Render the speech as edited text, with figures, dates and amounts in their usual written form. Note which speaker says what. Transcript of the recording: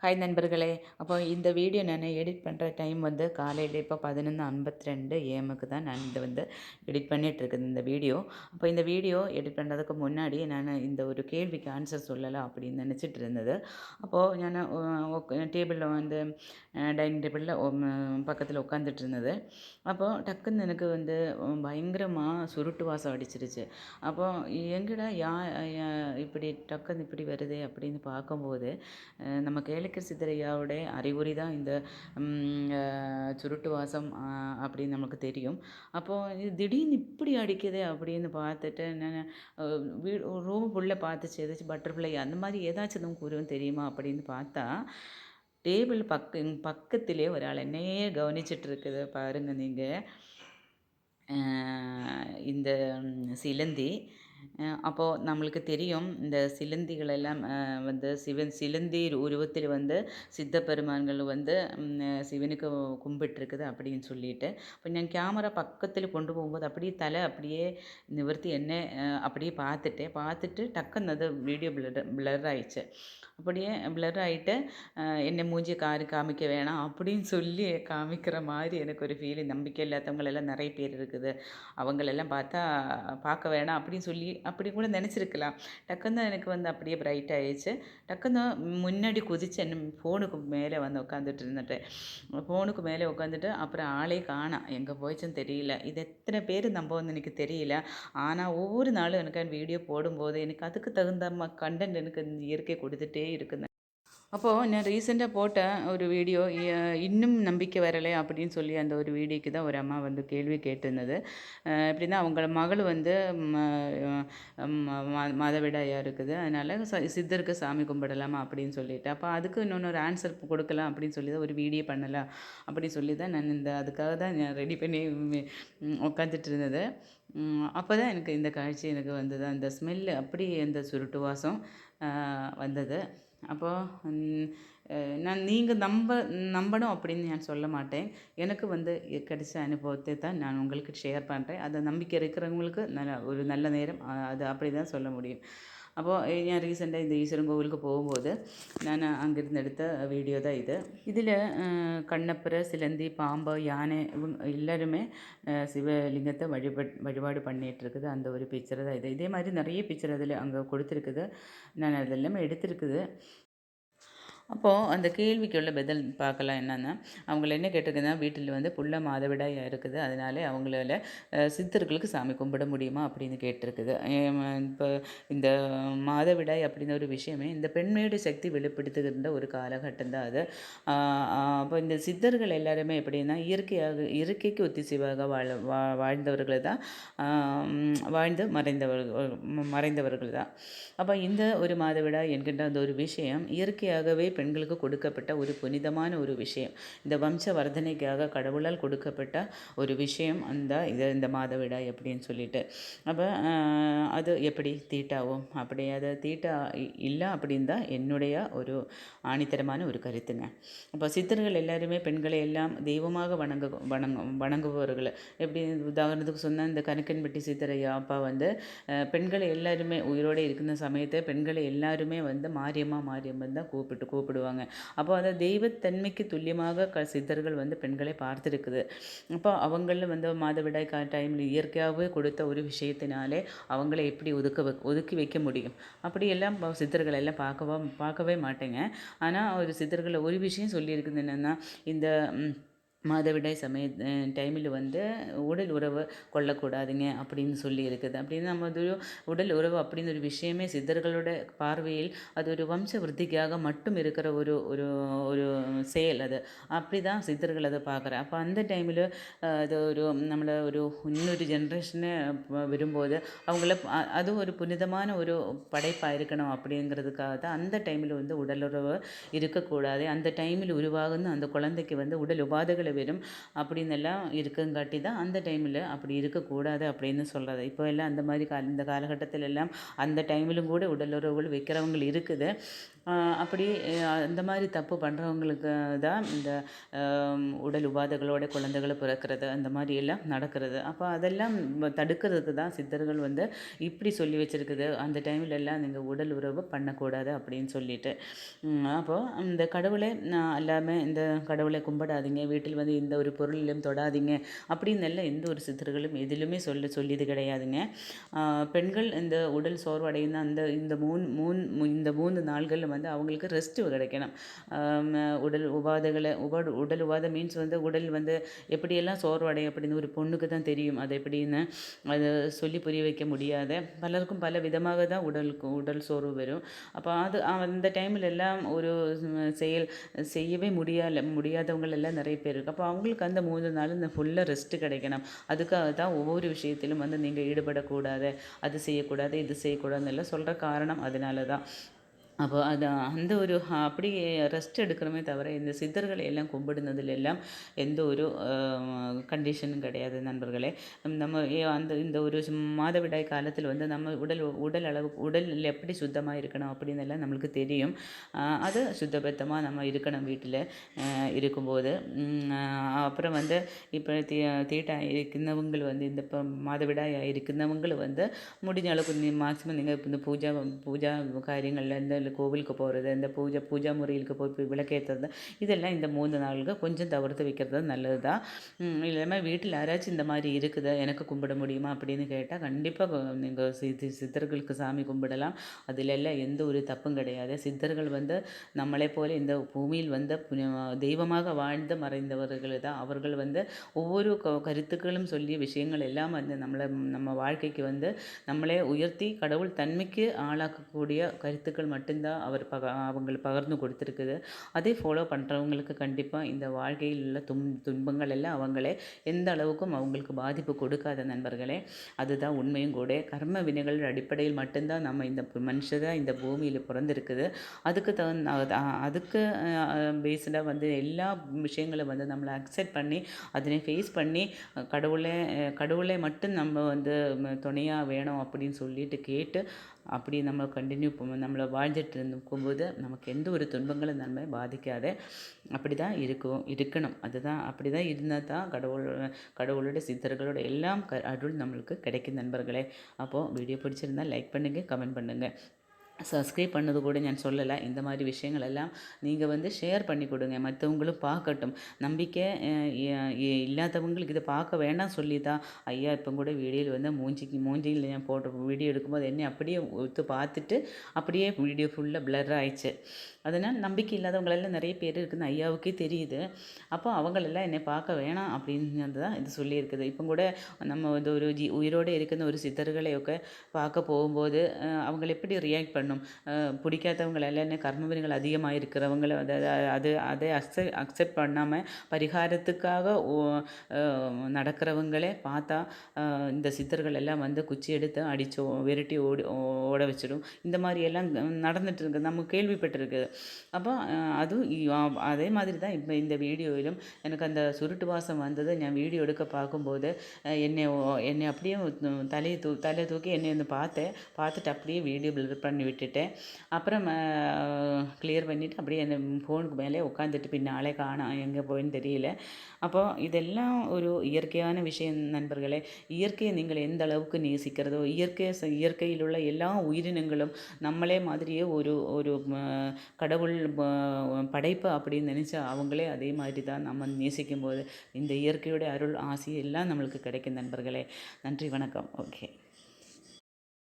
Speaker 1: Hi நண்பர்களே! அப்போ இந்த வீடியோ நான் எடிட் பண்ணுற டைம் வந்து காலையில இப்போ 11:52 ஏஎம்முக்கு தான் நான் இத வந்து எடிட் பண்ணிட்டுருக்குது இந்த வீடியோ. அப்போ இந்த வீடியோ எடிட் பண்ணுறதுக்கு முன்னாடி நான் இந்த ஒரு கேள்விக்கு ஆன்சர் சொல்லலாம் அப்படின்னு நினச்சிட்டு இருந்தது. அப்போது நான் டேபிளில் வந்து டைனிங் டேபிளில் பக்கத்தில் உட்காந்துட்டு இருந்தது. அப்போது டக்குன்னு எனக்கு வந்து பயங்கரமா சுருட்டு வாசம் அடிச்சிருச்சு. அப்போ எங்கடா இப்படி டக்குன்னு இப்படி வருதே அப்படின்னு பார்க்கும்போது நம்ம கேளிக்கை சித்தரையாவுடைய அறிகுறி தான் இந்த சுருட்டு வாசம் அப்படின்னு நமக்கு தெரியும். அப்போது இது திடீர்னு இப்படி அடிக்குதே அப்படின்னு பார்த்துட்டு நான் ரூம் ஃபுல்லாக பார்த்துச்சு ஏதாச்சும் பட்டர்ஃப்ளை அந்த மாதிரி ஏதாச்சும் நமக்கு உருவம் தெரியுமா அப்படின்னு பார்த்தா டேபிள் பக்கத்திலே ஒரு ஆள் என்னையே கவனிச்சிட்டு இருக்குது பாருங்க நீங்கள். இந்த சிலந்தி அப்போது நம்மளுக்கு தெரியும் இந்த சிலந்திகள் எல்லாம் வந்து சிலந்தி உருவத்தில் வந்து சித்த பெருமான்கள் வந்து சிவனுக்கு கும்பிட்டுருக்குது அப்படின்னு சொல்லிட்டு இப்போ நான் கேமரா பக்கத்தில் கொண்டு போகும்போது அப்படியே தலை அப்படியே நிவர்த்தி என்ன அப்படியே பார்த்துட்டு டக்குன்னு அது வீடியோ பிளர் ஆயிடுச்சு. அப்படியே பிளர் ஆகிட்டு என்னை மூஞ்சி காமிக்க வேணாம் அப்படின்னு சொல்லி காமிக்கிற மாதிரி எனக்கு ஒரு ஃபீலிங். நம்பிக்கை இல்லாதவங்களெல்லாம் நிறைய பேர் இருக்குது. அவங்களெல்லாம் பார்த்தா பார்க்க வேணாம் அப்படின்னு சொல்லி அப்படி கூட நினச்சிருக்கலாம். டக்குன்னு எனக்கு வந்து அப்படியே பிரைட் ஆயிடுச்சு. டக்குன்னு முன்னாடி குதிச்சு என்ன ஃபோனுக்கு மேலே வந்து உட்காந்துட்டு இருந்துட்டேன். ஃபோனுக்கு மேலே உட்காந்துட்டு அப்புறம் ஆளே காணோம். எங்கே போயிடுச்சுன்னு தெரியல. இது எத்தனை பேர் நம்புவோம்னு எனக்கு தெரியல. ஆனால் ஒவ்வொரு நாளும் எனக்கு வீடியோ போடும்போது எனக்கு அதுக்கு தகுந்த கண்டென்ட் எனக்கு இந்த இயற்கை கொடுத்துட்டே இருக்குது. அப்போது நான் ரீசெண்டாக போட்ட ஒரு வீடியோ இன்னும் நம்பிக்கை வரலை அப்படின்னு சொல்லி அந்த ஒரு வீடியோக்கு தான் ஒரு அம்மா வந்து கேள்வி கேட்டிருந்தது. எப்படின்னா அவங்கள மகள் வந்து மாதவிடாயா இருக்குது. அதனால் சித்தருக்கு சாமி கும்பிடலாமா அப்படின்னு சொல்லிட்டு. அப்போ அதுக்கு இன்னொன்று ஆன்சர் கொடுக்கலாம் அப்படின்னு சொல்லி தான் ஒரு வீடியோ பண்ணலாம் அப்படின்னு சொல்லி தான் நான் அதுக்காக தான் நான் ரெடி பண்ணி உட்காந்துட்டு இருந்தது. அப்போ தான் எனக்கு இந்த காட்சி எனக்கு வந்தது. அந்த ஸ்மெல்லு அப்படி அந்த சுருட்டு வாசம் வந்தது. அப்போது நீங்கள் நம்பணும் அப்படின்னு நான் சொல்ல மாட்டேன். எனக்கு வந்து கிடைச்ச அனுபவத்தை தான் நான் உங்களுக்கு ஷேர் பண்ணுறேன். அது நம்பிக்கை இருக்கிறவங்களுக்கு ஒரு நல்ல நேரம் அது அப்படி தான் சொல்ல முடியும். அப்போது நான் ரீசெண்டாக இந்த ஈஸ்வரன் கோவிலுக்கு போகும்போது நான் அங்கேருந்து எடுத்த வீடியோ தான் இது. இதில் கண்ணப்புற, சிலந்தி, பாம்பு, யானை இவங்க எல்லாருமே சிவலிங்கத்தை வழிபாடு பண்ணிகிட்ருக்குது. அந்த ஒரு பிக்சர் தான் இது. இதே மாதிரி நிறைய பிக்சர் அதில் அங்கே கொடுத்துருக்குது. நான் அதெல்லாமே எடுத்திருக்குது. அப்போது அந்த கேள்விக்கு உள்ள பதில் பார்க்கலாம். என்னென்னா அவங்கள என்ன கேட்டிருக்குன்னா வீட்டில் வந்து புள்ள மாதவிடாய் இருக்குது. அதனால அவங்களால சித்தர்களுக்கு சாமி கும்பிட முடியுமா அப்படின்னு கேட்டிருக்குது. இப்போ இந்த மாதவிடாய் அப்படின்ற ஒரு விஷயமே இந்த பெண்மையுடைய சக்தி வெளிப்படுத்துகின்ற ஒரு காலகட்டம் தான் அது. அப்போ இந்த சித்தர்கள் எல்லாருமே எப்படின்னா இயற்கைக்கு ஒத்திசைவாக வாழ்ந்தவர்கள் தான், வாழ்ந்து மறைந்தவர்கள் தான். அப்போ இந்த ஒரு மாதவிடாய் என்கின்ற அந்த ஒரு விஷயம் இயற்கையாகவே பெண்களுக்கு கொடுக்கப்பட்ட ஒரு புனிதமான ஒரு விஷயம். இந்த வம்ச வர்தனைக்காக கடவுளால் கொடுக்கப்பட்ட ஒரு விஷயம் இந்த மாதவிடாய் அப்படின்னு சொல்லிட்டு. அப்போ அது எப்படி தீட்டாவும் அப்படி அது தீட்டா இல்லை அப்படின்னு தான் என்னுடைய ஒரு ஆணித்தரமான ஒரு கருத்துங்க. அப்போ சித்தர்கள் எல்லாருமே பெண்களை எல்லாம் தெய்வமாக வணங்குபவர்கள். எப்படி உதாரணத்துக்கு சொன்னால் இந்த கணக்கன்பட்டி சித்தரையா அப்பா வந்து பெண்களை எல்லாருமே உயிரோடு இருக்கிற சமயத்தை பெண்களை எல்லாருமே வந்து மாரியம்மன் தான் கூப்பிடுவாங்க. அப்போ அந்த தெய்வத்தன்மைக்கு துல்லியமாக சித்தர்கள் வந்து பெண்களை பார்த்துருக்குது. அப்போ அவங்கள வந்து மாதவிடாய் டைமில் இயற்கையாகவே கொடுத்த ஒரு விஷயத்தினாலே அவங்கள எப்படி ஒதுக்கி வைக்க முடியும்? அப்படியெல்லாம் சித்தர்கள் எல்லாம் பார்க்கவே மாட்டேங்க. ஆனால் ஒரு சித்தர்களில் ஒரு விஷயம் சொல்லியிருக்குது என்னென்னா இந்த மாதவிடாய் டைமில் வந்து உடல் உறவு கொள்ளக்கூடாதுங்க அப்படின்னு சொல்லி இருக்குது. அப்படின்னு நம்ம அது உடல் உறவு அப்படின்னு ஒரு விஷயமே சித்தர்களோட பார்வையில் அது ஒரு வம்ச விருத்திக்காக மட்டும் இருக்கிற ஒரு ஒரு ஒரு செயல் அது. அப்படி தான் சித்தர்கள் அதை பார்க்குறேன். அப்போ அந்த டைமில் அது நம்மளை இன்னொரு ஜென்ரேஷனை வரும்போது அவங்கள அது ஒரு புனிதமான ஒரு படைப்பாக இருக்கணும் அப்படிங்கிறதுக்காக தான் அந்த டைமில் வந்து உடலுறவு இருக்கக்கூடாது. அந்த டைமில் உருவாகுன்னு அந்த குழந்தைக்கு வந்து உடல் உபாதைகளை வரும் அப்படின்னு எல்லாம் இருக்குங்காட்டி தான் அந்த டைமில் அப்படி இருக்கக்கூடாது அப்படின்னு சொல்கிறது. இப்போ எல்லாம் அந்த மாதிரி இந்த காலகட்டத்தில் எல்லாம் அந்த டைமிலும் கூட உடலுறவுகள் வைக்கிறவங்க இருக்குது. அப்படி அந்த மாதிரி தப்பு பண்ணுறவங்களுக்கு தான் இந்த உடல் உபாதைகளோட குழந்தைகள் பிறக்கிறது அந்த மாதிரி எல்லாம் நடக்கிறது. அப்போ அதெல்லாம் தடுக்கிறதுக்கு தான் சித்தர்கள் வந்து இப்படி சொல்லி வச்சுருக்குது, அந்த டைமில் எல்லாம் நீங்கள் உடல் உறவு பண்ணக்கூடாது அப்படின்னு சொல்லிட்டு. அப்போது இந்த கடவுளை எல்லாமே இந்த கடவுளை கும்பிடாதீங்க, வீட்டில் வந்து இந்த ஒரு பொருளிலும் தொடாதீங்க அப்படின்னு எல்லாம் எந்த ஒரு சித்தர்களும் எதிலுமே சொல்லியது கிடையாதுங்க. பெண்கள் இந்த உடல் சோர்வடைந்த அந்த இந்த 3 நாள்களில் வந்து அவங்களுக்கு ரெஸ்ட்டு கிடைக்கணும். உடல் உபாதை மீன்ஸ் வந்து உடல் வந்து எப்படியெல்லாம் சோர்வடையும் அப்படின்னு ஒரு பொண்ணுக்கு தான் தெரியும். அது எப்படின்னு அதை சொல்லி புரிய வைக்க முடியாத, பலருக்கும் பல விதமாக தான் உடல் சோர்வு வரும். அப்போ அந்த டைமில் எல்லாம் ஒரு செய்யவே முடியாதவங்கள் எல்லாம் நிறைய பேர் இருக்குது. அப்போ அவங்களுக்கு அந்த 3 நாள் இந்த ஃபுல்லாக ரெஸ்ட்டு கிடைக்கணும். அதுக்காக தான் ஒவ்வொரு விஷயத்திலும் வந்து நீங்கள் ஈடுபடக்கூடாது, அது செய்யக்கூடாது, இது செய்யக்கூடாதுன்னு எல்லாம் சொல்கிற காரணம் அதனால தான். அப்போ அந்த ஒரு அப்படி ரெஸ்ட் எடுக்கிறோமே தவிர இந்த சித்தர்களை எல்லாம் கும்பிடுனதுல எல்லாம் எந்த ஒரு கண்டிஷனும் கிடையாது நண்பர்களே. நம்ம இந்த ஒரு மாதவிடாய் காலத்தில் வந்து நம்ம உடல் எப்படி சுத்தமாக இருக்கணும் அப்படின்னு எல்லாம் நம்மளுக்கு தெரியும். அது சுத்தபத்தமாக நம்ம இருக்கணும் வீட்டில் இருக்கும்போது. அப்புறம் வந்து இப்போ தீட்டா இருக்கிறவங்க வந்து இந்த இப்போ மாதவிடாய் இருக்கிறவங்க வந்து முடிஞ்ச அளவுக்கு மேக்ஸிமம் நீங்கள் இந்த பூஜா காரியங்களில் இந்த கோவிலுக்கு போகிறது, இந்த பூஜா முறைகளுக்கு போய் விளக்கேற்றுறது, இதெல்லாம் இந்த 3 நாளுக்கு கொஞ்சம் தவிர்த்து வைக்கிறது நல்லது தான். இல்லாமல் வீட்டில் யாராச்சும் இந்த மாதிரி இருக்குது, எனக்கு கும்பிட முடியுமா அப்படின்னு கேட்டால் கண்டிப்பாக நீங்கள் சித்தர்களுக்கு சாமி கும்பிடலாம். அதில் எல்லாம் எந்த ஒரு தப்பும் கிடையாது. சித்தர்கள் வந்து நம்மளை போல இந்த பூமியில் வந்து தெய்வமாக வாழ்ந்து மறைந்தவர்கள் தான். அவர்கள் வந்து ஒவ்வொரு கருத்துக்களும் சொல்லிய விஷயங்கள் எல்லாம் வந்து நம்ம வாழ்க்கைக்கு வந்து நம்மளே உயர்த்தி கடவுள் தன்மைக்கு ஆளாக்கக்கூடிய கருத்துக்கள் மட்டும்தான் அவங்களுக்கு பகிர்ந்து கொடுத்துருக்குது. அதே ஃபாலோ பண்ணுறவங்களுக்கு கண்டிப்பாக இந்த வாழ்க்கையில் உள்ள துன்பங்கள் எல்லாம் அவங்களே எந்த அளவுக்கும் அவங்களுக்கு பாதிப்பு கொடுக்காத நண்பர்களே. அதுதான் உண்மையும் கூட. கர்ம வினைகள் அடிப்படையில் மட்டும்தான் நம்ம இந்த மனுஷதான் இந்த பூமியில் பிறந்திருக்குது. அதுக்கு பேஸ்டாக வந்து எல்லா விஷயங்களும் வந்து நம்மளை அக்செப்ட் பண்ணி அதனை ஃபேஸ் பண்ணி கடவுளை மட்டும் நம்ம வந்து துணையாக வேணும் அப்படின்னு சொல்லிட்டு கேட்டு அப்படி நம்ம கண்டினியூ நம்மளை வாழ்ந்துட்டு இருக்கும்போது நமக்கு எந்த ஒரு துன்பங்களும் நம்ம பாதிக்காத அப்படி தான் இருக்கணும். அதுதான் அப்படி தான் இருந்தால் தான் கடவுளோட சித்தர்களோட எல்லாம் அருள் நம்மளுக்கு கிடைக்கும் நண்பர்களே. அப்போது வீடியோ பிடிச்சிருந்தால் லைக் பண்ணுங்கள், கமெண்ட் பண்ணுங்கள். சப்ஸ்கிரைப் பண்ணது கூட நான் சொல்லலை. இந்த மாதிரி விஷயங்கள் எல்லாம் நீங்கள் வந்து ஷேர் பண்ணி கொடுங்க, மற்றவங்களும் பார்க்கட்டும். நம்பிக்கை இல்லாதவங்களுக்கு இதை பார்க்க வேண்டாம் சொல்லி தான் ஐயா இப்போ கூட வீடியோவில் வந்து மூஞ்சியில் நான் போட்ட வீடியோ எடுக்கும்போது என்னை அப்படியே ஒத்து பார்த்துட்டு அப்படியே வீடியோ ஃபுல்லாக பிளர் ஆயிடுச்சு. அதனால் நம்பிக்கை இல்லாதவங்களெல்லாம் நிறைய பேர் இருக்குதுன்னு ஐயாவுக்கே தெரியுது. அப்போ அவங்களெல்லாம் என்னை பார்க்க வேணாம் அப்படின்னு தான் இது சொல்லியிருக்குது. இப்போ கூட நம்ம வந்து ஒரு உயிரோடு இருக்கிற ஒரு சித்தர்களையொക്കെ பார்க்க போகும்போது அவங்கள எப்படி ரியாக்ட் பிடிக்காதவங்களெல்லாம் என்ன கர்மவினைகள் அதிகமாக இருக்கிறவங்கள அதை அக்செப்ட் பண்ணாமல் பரிகாரத்துக்காக நடக்கிறவங்களே பார்த்தா இந்த சித்தர்கள் எல்லாம் வந்து குச்சி எடுத்து அடிச்சோ விரட்டி ஓட வச்சிடும். இந்த மாதிரி எல்லாம் நடந்துட்டு இருக்குது, நம்ம கேள்விப்பட்டிருக்குது. அப்போ அதே மாதிரி தான் இப்போ இந்த வீடியோவிலும் எனக்கு அந்த சுருட்டு வாசம் வந்தது. நான் வீடியோ எடுக்க பார்க்கும்போது என்னை அப்படியே தலையை தூக்கி என்னை வந்து பார்த்துட்டு அப்படியே வீடியோ பிளர் பண்ணி விட்டுட்டேன். அப்புறம் கிளியர் பண்ணிவிட்டு அப்படியே அந்த ஃபோனுக்கு மேலே உட்காந்துட்டு பின்னாலே காணோம், எங்கே போயின்னு தெரியல. அப்போது இதெல்லாம் ஒரு இயற்கையான விஷயம் நண்பர்களே. இயற்கையை நீங்கள் எந்த அளவுக்கு நேசிக்கிறதோ, இயற்கையில் உள்ள எல்லா உயிரினங்களும் நம்மளே மாதிரியே ஒரு கடவுள் படைப்பு அப்படின்னு நினச்சா அவங்களே அதே மாதிரி தான் நம்ம நேசிக்கும் போது இந்த இயற்கையோட அருள் ஆசி எல்லாம் நம்மளுக்கு கிடைக்கும் நண்பர்களே. நன்றி, வணக்கம். ஓகே.